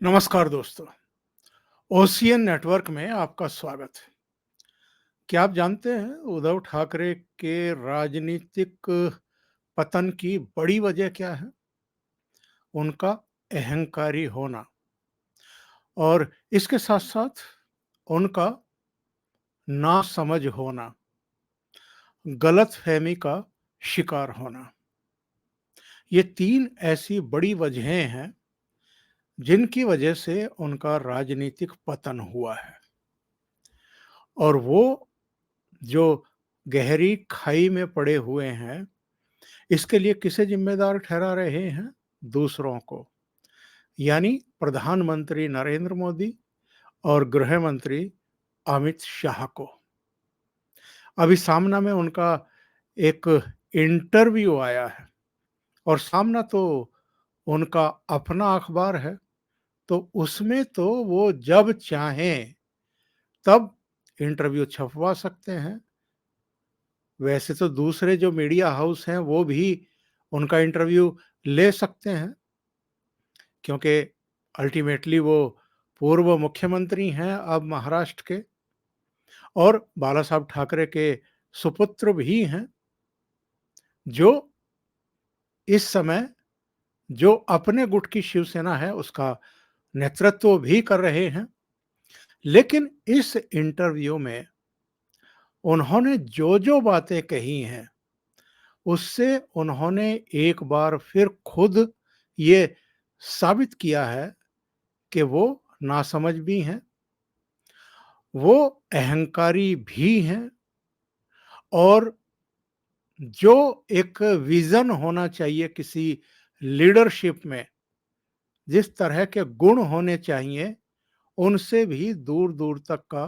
नमस्कार दोस्तों। Ocean network में आपका स्वागत है। क्या आप जानते हैं उद्धव ठाकरे के राजनीतिक पतन की बड़ी वजह क्या है? उनका अहंकारी होना और इसके साथ-साथ उनका नासमझ होना, गलतफहमी का शिकार होना। ये 3 ऐसी बड़ी वजहें हैं जिनकी वजह से उनका राजनीतिक पतन हुआ है। और वो जो गहरी खाई में पड़े हुए हैं, इसके लिए किसे जिम्मेदार ठहरा रहे हैं? दूसरों को, यानी प्रधानमंत्री नरेंद्र मोदी और गृह मंत्री अमित शाह को। अभी सामना में उनका एक इंटरव्यू आया है और सामना तो उनका अपना अखबार है, तो उसमें तो वो जब चाहें तब इंटरव्यू छपवा सकते हैं। वैसे तो दूसरे जो मीडिया हाउस हैं वो भी उनका इंटरव्यू ले सकते हैं, क्योंकि अल्टीमेटली वो पूर्व मुख्यमंत्री हैं अब महाराष्ट्र के और बाला साहब ठाकरे के सुपुत्र भी हैं, जो इस समय जो अपने गुट की शिवसेना है उसका नेतृत्व भी कर रहे हैं। लेकिन इस इंटरव्यू में उन्होंने जो बातें कही हैं, उससे उन्होंने एक बार फिर खुद ये साबित किया है कि वो नासमझ भी हैं, वो अहंकारी भी हैं और जो एक विज़न होना चाहिए किसी लीडरशिप में, जिस तरह के गुण होने चाहिए, उनसे भी दूर-दूर तक का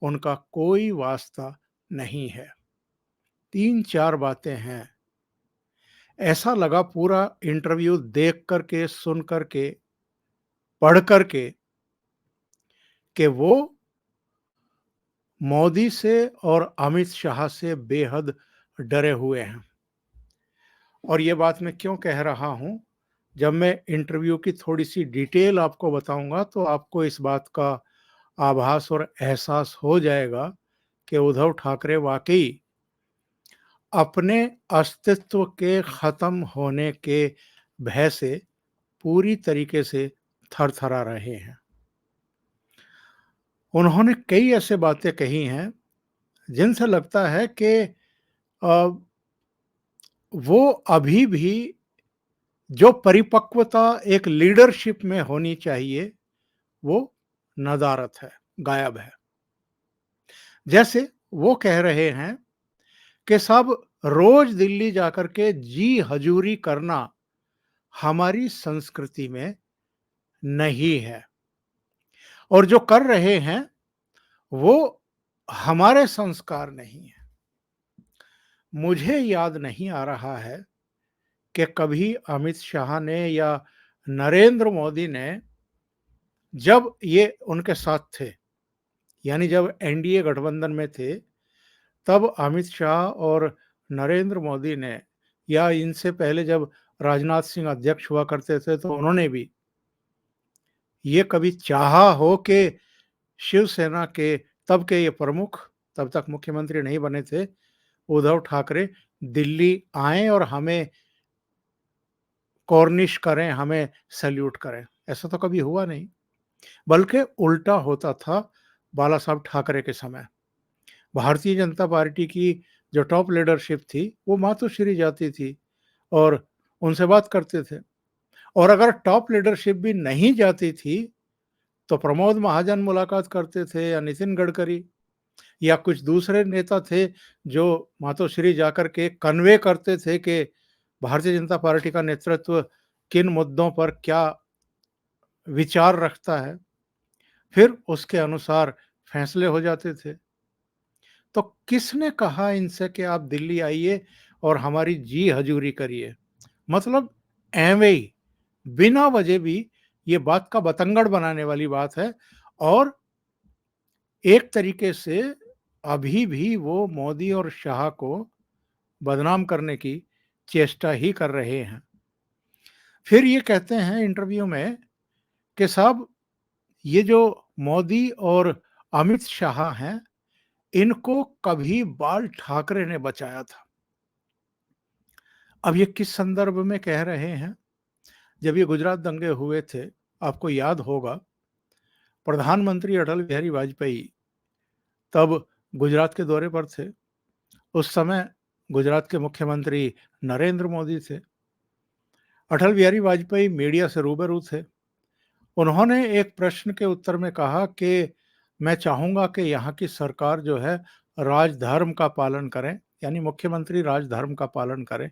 उनका कोई वास्ता नहीं है। 3-4 बातें हैं। ऐसा लगा पूरा इंटरव्यू देख कर के, सुन कर के, पढ़ कर के कि वो मोदी से और अमित शाह से बेहद डरे हुए हैं। और ये बात मैं क्यों कह रहा हूँ? जब मैं इंटरव्यू की थोड़ी-सी डिटेल आपको बताऊँगा तो आपको इस बात का आभास और एहसास हो जाएगा कि उद्धव ठाकरे वाक़ई अपने अस्तित्व के ख़त्म होने के भय से पूरी तरीके से थरथरा रहे हैं। उन्होंने कई ऐसे बातें कही हैं जिनसे लगता है कि अ, वो अभी भी जो परिपक्वता एक लीडरशिप में होनी चाहिए, वो नदारद है, गायब है। जैसे वो कह रहे हैं कि साहब रोज दिल्ली जाकर के जी हजूरी करना हमारी संस्कृति में नहीं है और जो कर रहे हैं वो हमारे संस्कार नहीं है। मुझे याद नहीं आ रहा है कि कभी अमित शाह ने या नरेंद्र मोदी ने जब ये उनके साथ थे, यानी जब एनडीए गठबंधन में थे, तब अमित शाह और नरेंद्र मोदी ने या इनसे पहले जब राजनाथ सिंह अध्यक्ष हुआ करते थे तो उन्होंने भी ये कभी चाहा हो कि शिवसेना के तब के ये प्रमुख, तब तक मुख्यमंत्री नहीं बने थे, उद्धव ठाकरे दिल्ली आएँ और हमें कॉर्निश करें, हमें सैल्यूट करें। ऐसा तो कभी हुआ नहीं, बल्कि उल्टा होता था बाला साहब ठाकरे के समय। भारतीय जनता पार्टी की जो टॉप लीडरशिप थी, वो मातोश्री जाती थी और उनसे बात करते थे और अगर टॉप लीडरशिप भी नहीं जाती थी, तो प्रमोद महाजन मुलाकात करते थे या नितिन गडकरी या कुछ दूसरे नेता थे, जो मातोश्री जाकर के कन्वे करते थे कि भारतीय जनता पार्टी का नेतृत्व किन मुद्दों पर क्या विचार रखता है, फिर उसके अनुसार फैसले हो जाते थे। तो किसने कहा इनसे कि आप दिल्ली आइए और हमारी जी हजूरी करिए? मतलब ऐवें ही, बिना वजह भी ये बात का बतंगड़ बनाने वाली बात है और एक तरीके से अभी भी वो मोदी और शाह को बदनाम करने की चेष्टा ही कर रहे हैं। फिर ये कहते हैं इंटरव्यू में कि साहब ये जो मोदी और अमित शाह हैं, इनको कभी बाल ठाकरे ने बचाया था। अब ये किस संदर्भ में कह रहे हैं? जब ये गुजरात दंगे हुए थे, आपको याद होगा, प्रधानमंत्री अटल बिहारी वाजपेयी तब गुजरात के दौरे पर थे। उस समय गुजरात के मुख्यमंत्री नरेंद्र मोदी थे। अटल बिहारी वाजपेयी मीडिया से रूबरू थे। उन्होंने एक प्रश्न के उत्तर में कहा कि मैं चाहूँगा कि यहाँ की सरकार जो है राजधर्म का पालन करें, यानी मुख्यमंत्री राजधर्म का पालन करें।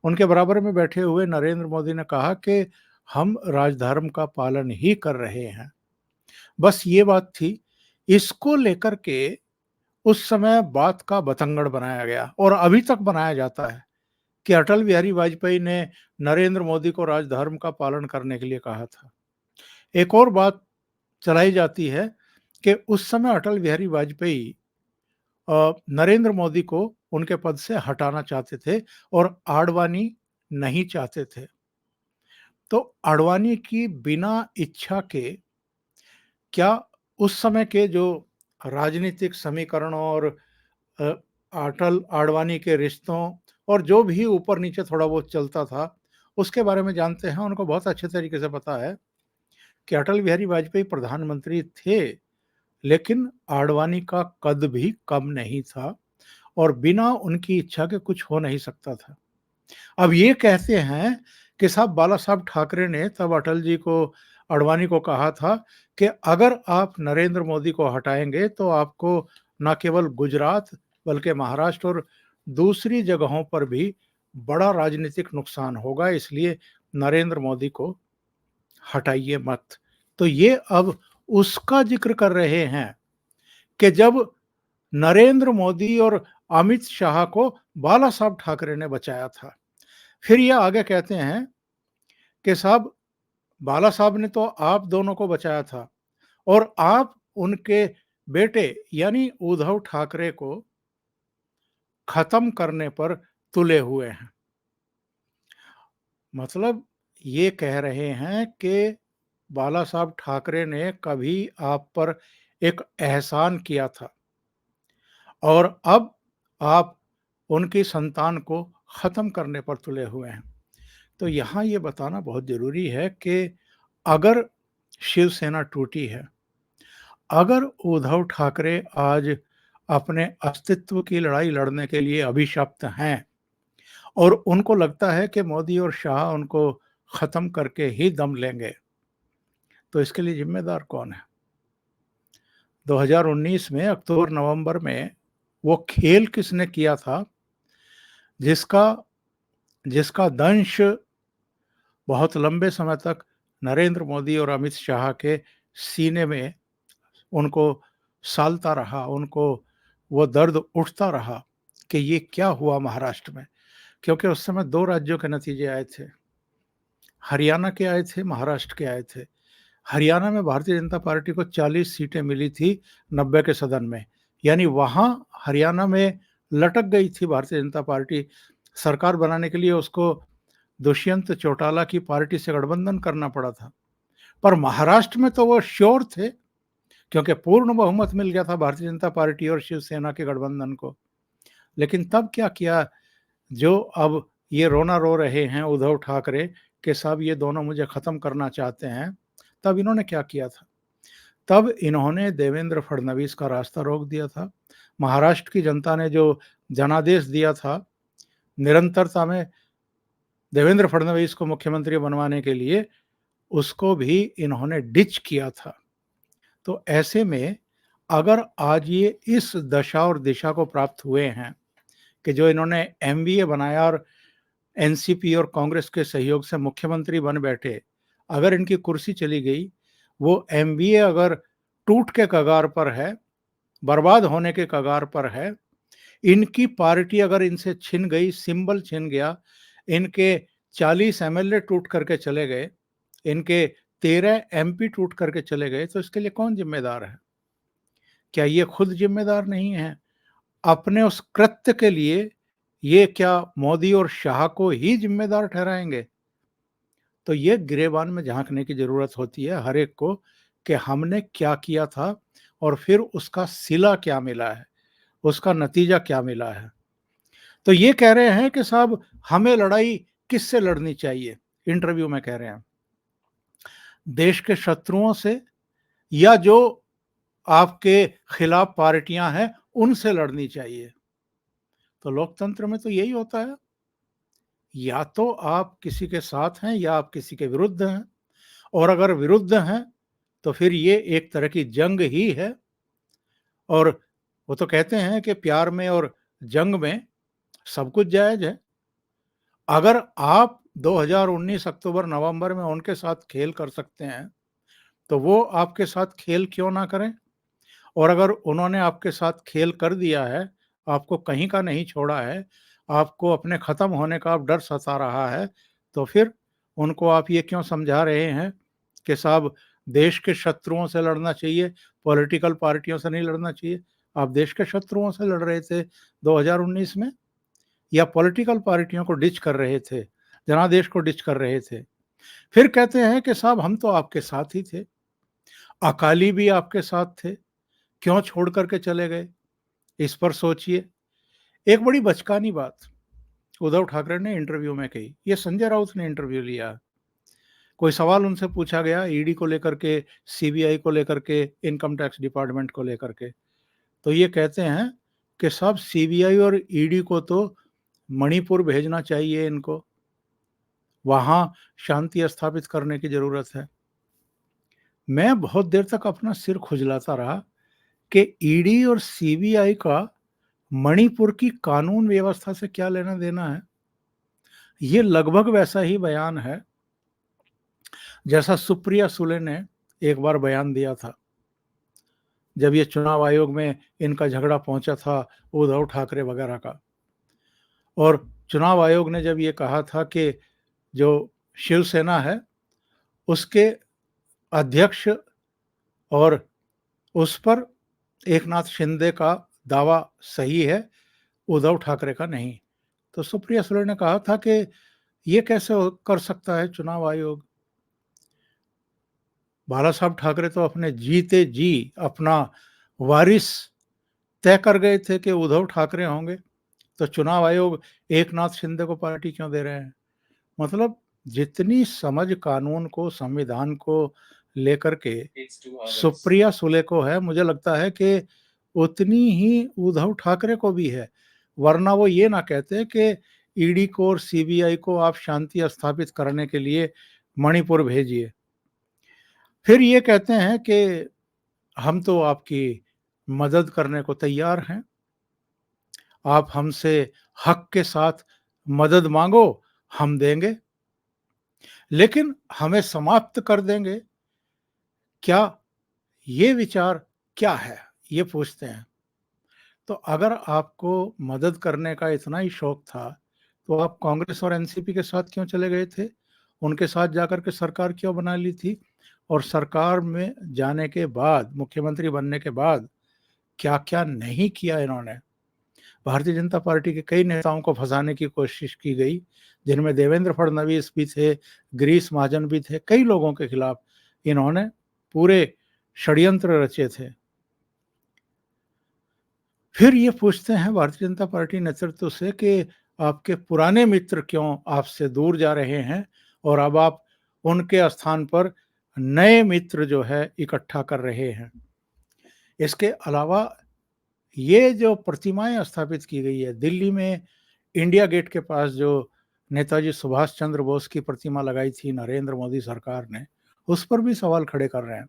उनके बराबर में बैठे हुए नरेंद्र मोदी ने कहा कि हम राजधर्म का पालन ही कर रहे हैं। बस ये बात थी। इसको लेकर के उस समय बात का बतंगड़ बनाया गया और अभी तक बनाया जाता है कि अटल बिहारी वाजपेयी ने नरेंद्र मोदी को राजधर्म का पालन करने के लिए कहा था। एक और बात चलाई जाती है कि उस समय अटल बिहारी वाजपेयी नरेंद्र मोदी को उनके पद से हटाना चाहते थे और आडवाणी नहीं चाहते थे। तो आडवाणी की बिना इच्छा के क्या उस समय के जो राजनीतिक समीकरणों और अ, अटल आडवाणी के रिश्तों और जो भी ऊपर नीचे थोड़ा बहुत चलता था, उसके बारे में जानते हैं। उनको बहुत अच्छे तरीके से पता है कि अटल बिहारी वाजपेयी प्रधानमंत्री थे, लेकिन आडवाणी का कद भी कम नहीं था और बिना उनकी इच्छा के कुछ हो नहीं सकता था। अब ये कहते हैं कि साहब बाला साहब ठाकरे ने तब अटल जी को आडवाणी को कहा था कि अगर आप नरेंद्र मोदी को हटाएँगे तो आपको ना केवल गुजरात बल्कि महाराष्ट्र और दूसरी जगहों पर भी बड़ा राजनीतिक नुकसान होगा, इसलिए नरेंद्र मोदी को हटाइए मत। तो ये अब उसका ज़िक्र कर रहे हैं कि जब नरेंद्र मोदी और अमित शाह को बाला साहब ठाकरे ने बचाया था। फिर ये आगे कहते हैं कि साहब बाला साहब ने तो आप दोनों को बचाया था और आप उनके बेटे यानी उद्धव ठाकरे को खत्म करने पर तुले हुए हैं। मतलब ये कह रहे हैं कि बाला साहब ठाकरे ने कभी आप पर एक एहसान किया था और अब आप उनकी संतान को खत्म करने पर तुले हुए हैं। तो यहाँ ये बताना बहुत ज़रूरी है कि अगर शिवसेना टूटी है, अगर उद्धव ठाकरे आज अपने अस्तित्व की लड़ाई लड़ने के लिए अभिशप्त हैं और उनको लगता है कि मोदी और शाह उनको खत्म करके ही दम लेंगे, तो इसके लिए जिम्मेदार कौन है? 2019 में अक्टूबर-नवंबर में वो खेल किसने किया था जिसका जिसका दंश बहुत लंबे समय तक नरेंद्र मोदी और अमित शाह के सीने में उनको सालता रहा, उनको वो दर्द उठता रहा कि ये क्या हुआ महाराष्ट्र में। क्योंकि उस समय 2 राज्यों के नतीजे आए थे, हरियाणा के आए थे, महाराष्ट्र के आए थे। हरियाणा में भारतीय जनता पार्टी को 40 सीटें मिली थी 90 के सदन में, यानी वहाँ हरियाणा में लटक गई थी भारतीय जनता पार्टी। सरकार बनाने के लिए उसको दुष्यंत चौटाला की पार्टी से गठबंधन करना पड़ा था। पर महाराष्ट्र में तो वो श्योर थे क्योंकि पूर्ण बहुमत मिल गया था भारतीय जनता पार्टी और शिवसेना के गठबंधन को। लेकिन तब क्या किया, जो अब ये रोना रो रहे हैं उद्धव ठाकरे कि साहब ये दोनों मुझे खत्म करना चाहते हैं, तब इन्होंने क्या किया था? तब इन्होंने देवेंद्र फडणवीस का रास्ता रोक दिया था। महाराष्ट्र की जनता ने जो जनादेश दिया था, निरंतरता में देवेंद्र फडणवीस को मुख्यमंत्री बनवाने के लिए, उसको भी इन्होंने डिच किया था। तो ऐसे में अगर आज ये इस दशा और दिशा को प्राप्त हुए हैं कि जो इन्होंने एमवीए बनाया और एनसीपी और कांग्रेस के सहयोग से मुख्यमंत्री बन बैठे, अगर इनकी कुर्सी चली गई, वो एमवीए अगर टूट के कगार पर है, बर्बाद होने के कगार पर है, इनकी पार्टी अगर इनसे छिन गई, सिंबल छिन गया, इनके 40 एमएलए टूट करके चले गए, इनके 13 एमपी टूट करके चले गए, तो इसके लिए कौन जिम्मेदार है? क्या ये खुद जिम्मेदार नहीं है? अपने उस कृत्य के लिए ये क्या मोदी और शाह को ही जिम्मेदार ठहराएंगे? तो ये गिरेबान में झाँकने की ज़रूरत होती है हर एक को कि हमने क्या किया था और फिर उसका सिला क्या मिला है, उसका नतीजा क्या मिला है। तो ये कह रहे हैं कि साहब हमें लड़ाई किससे लड़नी चाहिए? इंटरव्यू में कह रहे हैं, देश के शत्रुओं से या जो आपके खिलाफ पार्टियां हैं उनसे लड़नी चाहिए। तो लोकतंत्र में तो यही होता है, या तो आप किसी के साथ हैं या आप किसी के विरुद्ध हैं, और अगर विरुद्ध हैं तो फिर ये एक तरह की जंग ही है। और वो तो कहते हैं कि प्यार में और जंग में सब कुछ जायज है। अगर आप 2019 अक्टूबर नवंबर में उनके साथ खेल कर सकते हैं तो वो आपके साथ खेल क्यों ना करें? और अगर उन्होंने आपके साथ खेल कर दिया है, आपको कहीं का नहीं छोड़ा है, आपको अपने खत्म होने का अब डर सता रहा है, तो फिर उनको आप ये क्यों समझा रहे हैं कि साहब देश के शत्रुओं से लड़ना चाहिए, पॉलिटिकल पार्टियों से नहीं लड़ना चाहिए? आप देश के शत्रुओं से लड़ रहे थे 2019 में, या पॉलिटिकल पार्टियों को डिच कर रहे थे, जनादेश को डिच कर रहे थे? फिर कहते हैं कि साहब हम तो आपके साथ ही थे, अकाली भी आपके साथ थे, क्यों छोड़ कर के चले गए? इस पर सोचिए। एक बड़ी बचकानी बात उद्धव ठाकरे ने इंटरव्यू में कही, ये संजय राउत ने इंटरव्यू लिया। कोई सवाल उनसे पूछा गया ईडी को लेकर के, सीबीआई को लेकर के, इनकम टैक्स डिपार्टमेंट को लेकर के। तो ये कहते हैं कि साहब सीबीआई और ईडी को तो मणिपुर भेजना चाहिए इनको, वहाँ शांति स्थापित करने की ज़रूरत है। मैं बहुत देर तक अपना सिर खुजलाता रहा कि ईडी और सीबीआई का मणिपुर की कानून व्यवस्था से क्या लेना-देना है? ये लगभग वैसा ही बयान है जैसा सुप्रिया सुले ने एक बार बयान दिया था। जब ये चुनाव आयोग में इनका झगड़ा पहुंचा था उद्धव ठाकरे वगैरह का, और चुनाव आयोग ने जब ये कहा था कि जो शिवसेना है उसके अध्यक्ष और उस पर एकनाथ शिंदे का दावा सही है, उद्धव ठाकरे का नहीं। तो सुप्रिया सुले ने कहा था कि ये कैसे कर सकता है चुनाव आयोग? बाला साहब ठाकरे तो अपने जीते जी अपना वारिस तय कर गए थे कि उद्धव ठाकरे होंगे, तो चुनाव आयोग एकनाथ शिंदे को पार्टी क्यों दे रहे हैं? मतलब जितनी समझ कानून को, संविधान को लेकर के सुप्रिया सुले को है, मुझे लगता है कि उतनी ही उद्धव ठाकरे को भी है। वरना वो ये ना कहते कि ईडी को और सीबीआई को आप शांति स्थापित करने के लिए मणिपुर भेजिए। फिर ये कहते हैं कि हम तो आपकी मदद करने को तैयार हैं, आप हमसे हक के साथ मदद मांगो, हम देंगे, लेकिन हमें समाप्त कर देंगे। क्या ये विचार क्या है? ये पूछते हैं। तो अगर आपको मदद करने का इतना ही शौक था, तो आप कांग्रेस और एनसीपी के साथ क्यों चले गए थे? उनके साथ जाकर के सरकार क्यों बना ली थी? और सरकार में जाने के बाद, मुख्यमंत्री बनने के बाद क्या-क्या नहीं किया इन्होंने। भारतीय जनता पार्टी के कई नेताओं को फँसाने की कोशिश की गई, जिनमें देवेंद्र फडणवीस भी थे, गिरीश महाजन भी थे, कई लोगों के खिलाफ इन्होंने पूरे षड्यंत्र रचे थे। फिर ये पूछते हैं भारतीय जनता पार्टी नेतृत्व से कि आपके पुराने मित्र क्यों आपसे दूर जा रहे हैं और अब आप उनके स्थान पर नए मित्र जो है इकट्ठा कर रहे हैं। इसके अलावा ये जो प्रतिमाएं स्थापित की गई है दिल्ली में, इंडिया गेट के पास जो नेताजी सुभाष चंद्र बोस की प्रतिमा लगाई थी नरेंद्र मोदी सरकार ने, उस पर भी सवाल खड़े कर रहे हैं।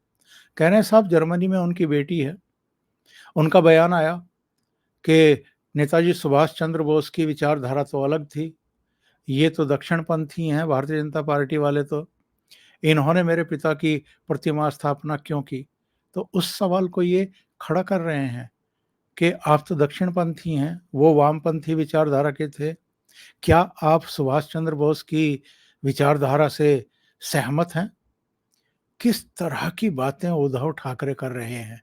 कह रहे हैं साहब जर्मनी में उनकी बेटी है, उनका बयान आया कि नेताजी सुभाष चंद्र बोस की विचारधारा तो अलग थी, ये तो दक्षिणपंथी हैं भारतीय जनता पार्टी वाले, तो इन्होंने मेरे पिता की प्रतिमा स्थापना क्यों की? तो उस सवाल को ये खड़ा कर रहे हैं कि आप तो दक्षिणपंथी हैं, वो वामपंथी विचारधारा के थे। क्या आप सुभाष चंद्र बोस की विचारधारा से सहमत हैं? किस तरह की बातें उद्धव ठाकरे कर रहे हैं।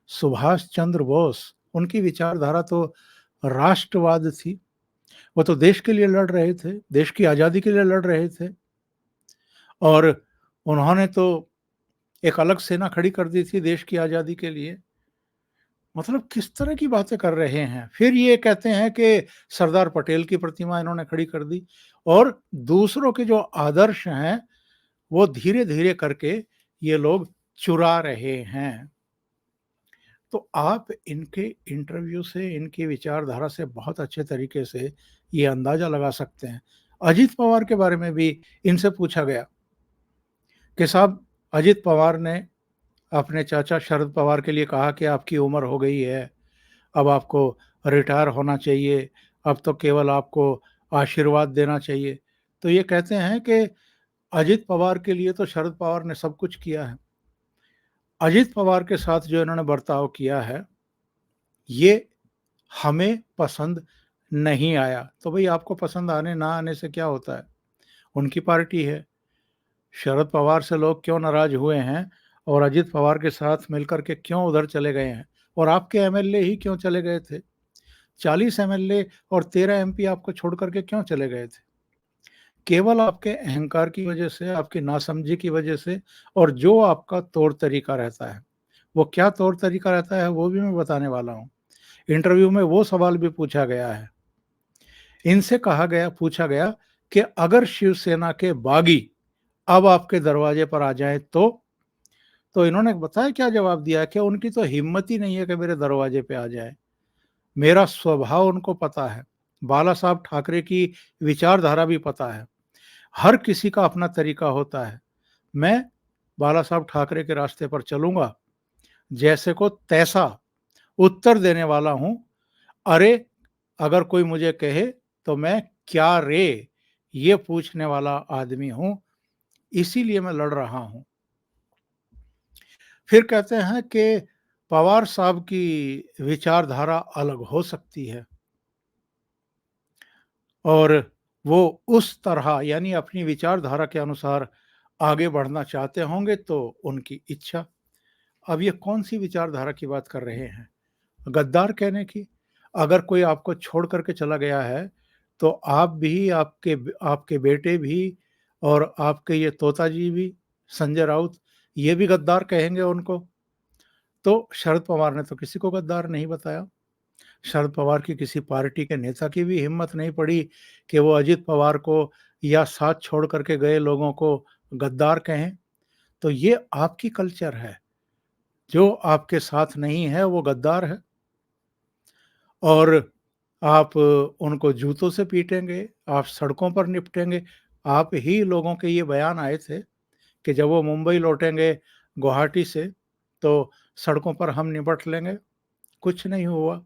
सुभाष चंद्र बोस, उनकी विचारधारा तो राष्ट्रवाद थी। वो तो देश के लिए लड़ रहे थे, देश की आज़ादी के लिए लड़ रहे थे। और उन्होंने तो एक अलग सेना खड़ी कर दी थी देश की आज़ादी के लिए। मतलब किस तरह की बातें कर रहे हैं। फिर ये कहते हैं कि सरदार पटेल की प्रतिमा इन्होंने खड़ी कर दी और दूसरों के जो आदर्श हैं, वो धीरे-धीरे करके ये लोग चुरा रहे हैं। तो आप इनके इंटरव्यू से, इनकी विचारधारा से बहुत अच्छे तरीके से ये अंदाज़ा लगा सकते हैं। अजित पवार के बारे में भी इनसे पूछा गया कि साहब, अजित पवार ने अपने चाचा शरद पवार के लिए कहा कि आपकी उम्र हो गई है, अब आपको रिटायर होना चाहिए, अब तो केवल आपको आशीर्वाद देना चाहिए। तो ये कहते हैं कि अजित पवार के लिए तो शरद पवार ने सब कुछ किया है। अजित पवार के साथ जो इन्होंने बर्ताव किया है, ये हमें पसंद नहीं आया। तो भई आपको पसंद आने ना आने से क्या होता है? उनकी पार्टी है। शरद पवार से लोग क्यों नाराज़ हुए हैं और अजित पवार के साथ मिलकर के क्यों उधर चले गए हैं? और आपके एमएलए ही क्यों चले गए थे? 40 एमएलए और 13 एमपी आपको छोड़ कर के क्यों चले गए थे? केवल आपके अहंकार की वजह से, आपकी नासमझी की वजह से और जो आपका तौर-तरीका रहता है। वो क्या तौर-तरीका रहता है, वो भी मैं बताने वाला हूँ। इंटरव्यू में वो सवाल भी पूछा गया है। इनसे पूछा गया कि अगर शिवसेना के बागी अब आपके दरवाजे पर आ जाएँ तो इन्होंने बताया क्या जवाब दिया कि उनकी तो हिम्मत ही नहीं है कि मेरे दरवाजे पे आ जाएँ। मेरा स्वभाव उनको पता है। बाला साहब ठाकरे की विचारधारा भी पता है। हर किसी का अपना तरीका होता है। मैं बाला साहब ठाकरे के रास्ते पर चलूँगा, जैसे को तैसा उत्तर देने वाला हूँ। अरे! अगर कोई मुझे कहे तो मैं क्या रे! ये पूछने वाला आदमी हूँ, इसीलिए मैं लड़ रहा हूँ। फिर कहते हैं कि पवार साहब की विचारधारा अलग हो सकती है और वो उस तरह यानी अपनी विचारधारा के अनुसार आगे बढ़ना चाहते होंगे तो उनकी इच्छा। अब ये कौन-सी विचारधारा की बात कर रहे हैं? गद्दार कहने की? अगर कोई आपको छोड़ कर के चला गया है, तो आप भी, आपके बेटे भी और आपके ये तोता जी भी, संजय राउत, ये भी गद्दार कहेंगे उनको? तो शरद पवार ने तो किसी को गद्दार नहीं बताया। शरद पवार की किसी पार्टी के नेता की भी हिम्मत नहीं पड़ी कि वो अजित पवार को या साथ छोड़ कर के गए लोगों को गद्दार कहें। तो ये आपकी कल्चर है। जो आपके साथ नहीं है, वो गद्दार है। और आप उनको जूतों से पीटेंगे, आप सड़कों पर निपटेंगे। आप ही लोगों के ये बयान आए थे कि जब वो मुंबई लौटेंगे गुवाहाटी से, तो सड़कों पर हम निपट लेंगे। कुछ नहीं हुआ,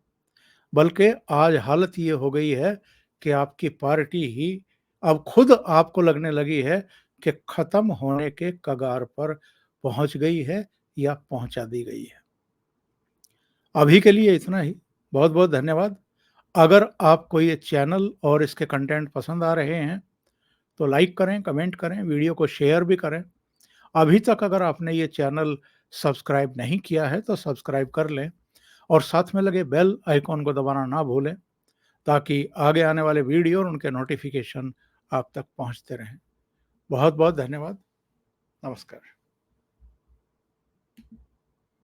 बल्कि आज हालत ये हो गई है कि आपकी पार्टी ही अब खुद आपको लगने लगी है कि खत्म होने के कगार पर पहुँच गई है या पहुँचा दी गई है। अभी के लिए इतना ही। बहुत-बहुत धन्यवाद। अगर आपको ये चैनल और इसके कंटेंट पसंद आ रहे हैं, तो लाइक करें, कमेंट करें, वीडियो को शेयर भी करें। अभी तक अगर आपने ये चैनल सब्सक्राइब नहीं किया है, तो सब्सक्राइब कर लें और साथ में लगे बेल आइकॉन को दबाना ना भूलें, ताकि आगे आने वाले वीडियो और उनके नोटिफ़िकेशन आप तक पहुँचते रहें। बहुत-बहुत धन्यवाद। नमस्कार।